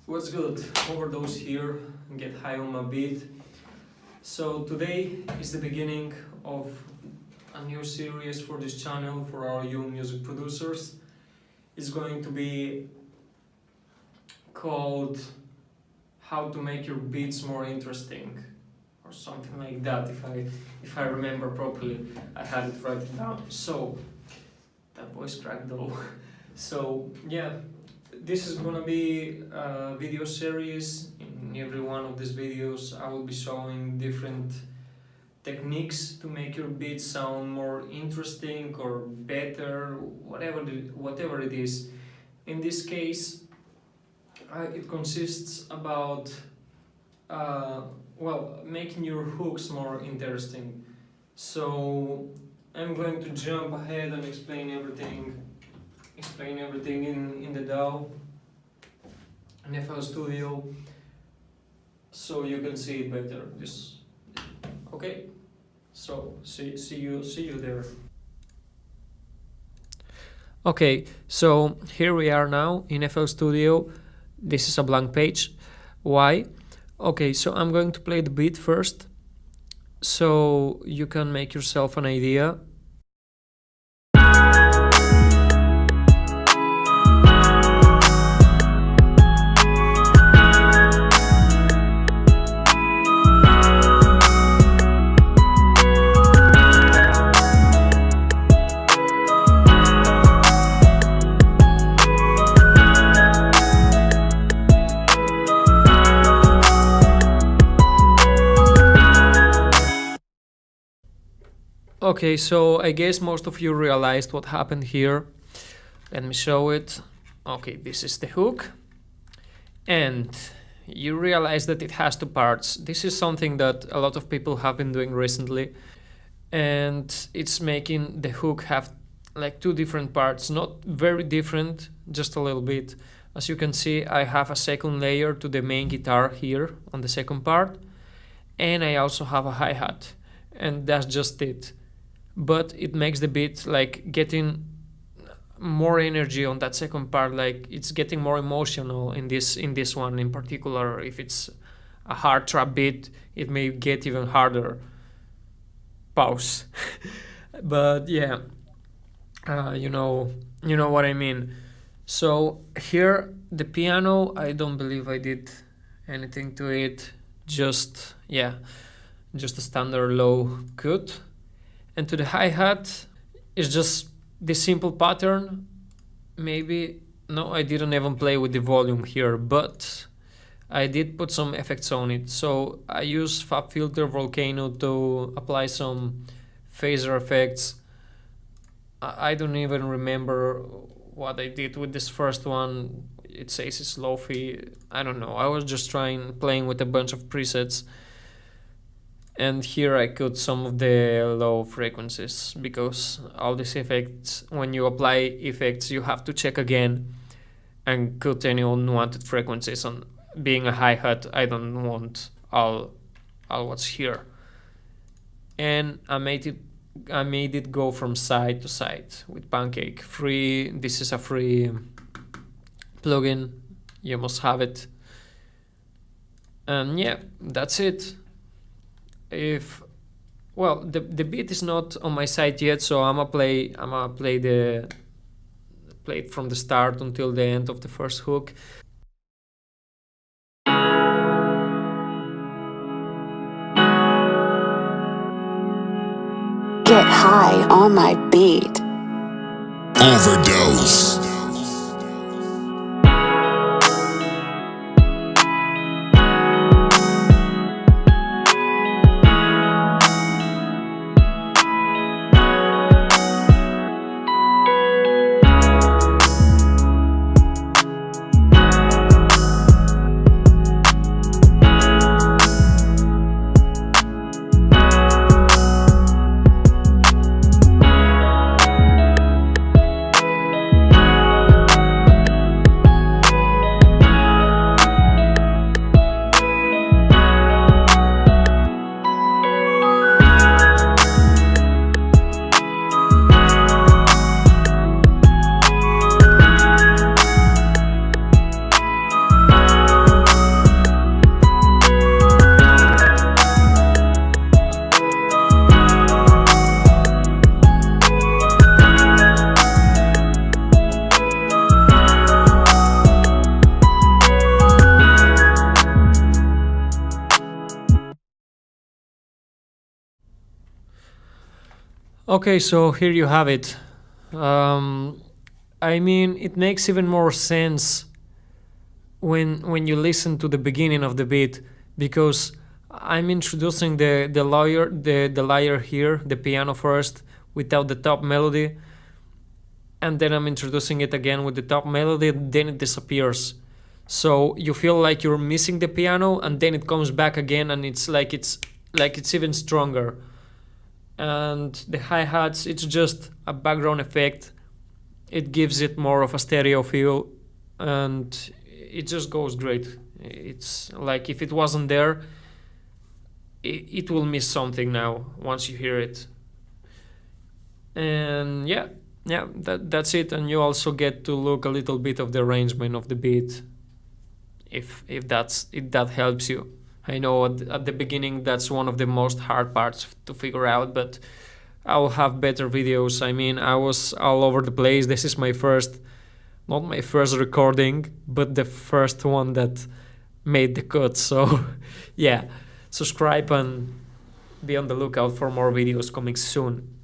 What's good? Overdose here, get high on my beat. So today is the beginning of a new series for this channel for our young music producers. It's going to be called How to Make Your Beats More Interesting or something like that, if I remember properly. I had it right down. So that voice cracked though. So yeah, this is gonna be a video series. In every one of these videos I will be showing different techniques to make your beat sound more interesting or better, whatever it is. In this case, it consists about making your hooks more interesting. So I'm going to jump ahead and explain everything in the DAW, in FL Studio, so you can see it better. Okay. So see you there. Okay, so here we are now in FL Studio. This is a blank page. Why? Okay, so I'm going to play the beat first, so you can make yourself an idea. Okay, so I guess most of you realized what happened here. Let me show it. Okay, this is the hook. And you realize that it has two parts. This is something that a lot of people have been doing recently. And it's making the hook have like two different parts. Not very different, just a little bit. As you can see, I have a second layer to the main guitar here on the second part. And I also have a hi-hat. And that's just it. But it makes the beat like getting more energy on that second part, like it's getting more emotional in this one in particular. If it's a hard trap beat, it may get even harder. Pause. But yeah, you know what I mean. So here the piano, I don't believe I did anything to it, just a standard low cut. And to the hi-hat, it's just this simple pattern. Maybe, no, I didn't even play with the volume here, but I did put some effects on it. So I use FabFilter Volcano to apply some phaser effects. I don't even remember what I did with this first one. It says it's lo-fi. I don't know. I was just playing with a bunch of presets. And here I cut some of the low frequencies, because all these effects, when you apply effects, you have to check again and cut any unwanted frequencies. On being a hi-hat, I don't want all what's here. And I made it go from side to side with Pancake. Free. This is a free plugin. You must have it. And yeah, that's it. The beat is not on my side yet, so I'ma play it from the start until the end of the first hook. Get high on my beat. Overdose. Okay, so here you have it. I mean, it makes even more sense when you listen to the beginning of the beat, because I'm introducing the lyre here, the piano first, without the top melody, and then I'm introducing it again with the top melody, then it disappears. So you feel like you're missing the piano, and then it comes back again, and it's even stronger. And the hi-hats, it's just a background effect. It gives it more of a stereo feel, and it just goes great. It's like if it wasn't there, it will miss something now once you hear it. And yeah, that's it. And you also get to look a little bit of the arrangement of the beat, if that helps you. I know at the beginning that's one of the most hard parts to figure out, but I'll have better videos. I mean, I was all over the place. This is my first, not my first recording, but the first one that made the cut. So yeah, subscribe and be on the lookout for more videos coming soon.